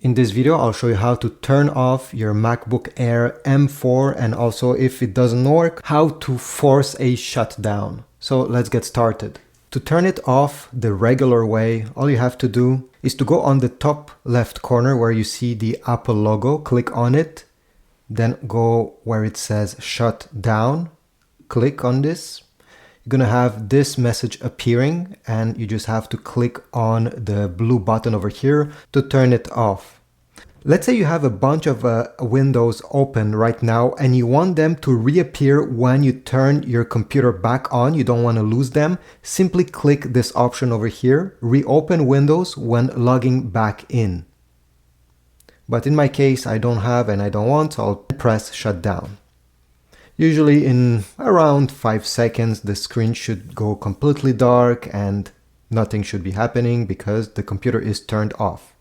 In this video, I'll show you how to turn off your MacBook Air M4 and also, if it doesn't work, how to force a shutdown. So let's get started. To turn it off the regular way, all you have to do is to go on the top left corner where you see the Apple logo, click on it, then go where it says shut down, click on this. You're gonna have this message appearing and you just have to click on the blue button over here to turn it off. Let's say you have a bunch of windows open right now and you want them to reappear when you turn your computer back on. You don't want to lose them. Simply click this option over here, reopen Windows when logging back in. But in my case, I don't have and I don't want, so I'll press shutdown. Usually in around 5 seconds, the screen should go completely dark and nothing should be happening because the computer is turned off.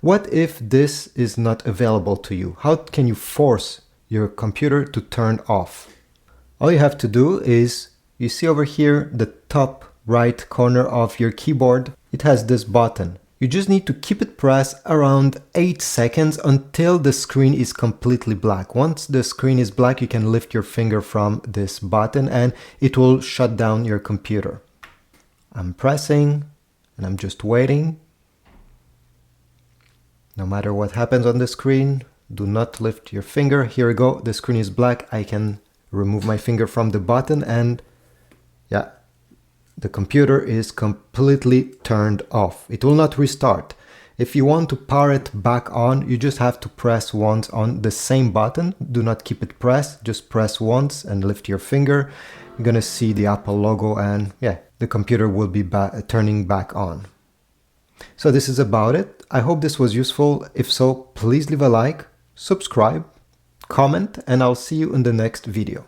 What if this is not available to you? How can you force your computer to turn off? All you have to do is, you see over here, the top right corner of your keyboard, it has this button. You just need to keep it pressed around 8 seconds until the screen is completely black. Once the screen is black, you can lift your finger from this button and it will shut down your computer. I'm pressing and I'm just waiting. No matter what happens on the screen, do not lift your finger. Here we go, the screen is black. I can remove my finger from the button and yeah, the computer is completely turned off. It will not restart. If you want to power it back on, you just have to press once on the same button. Do not keep it pressed, just press once and lift your finger. You're gonna see the Apple logo and yeah, the computer will be turning back on. So this is about it. I hope this was useful. If so, please leave a like, subscribe, comment, and I'll see you in the next video.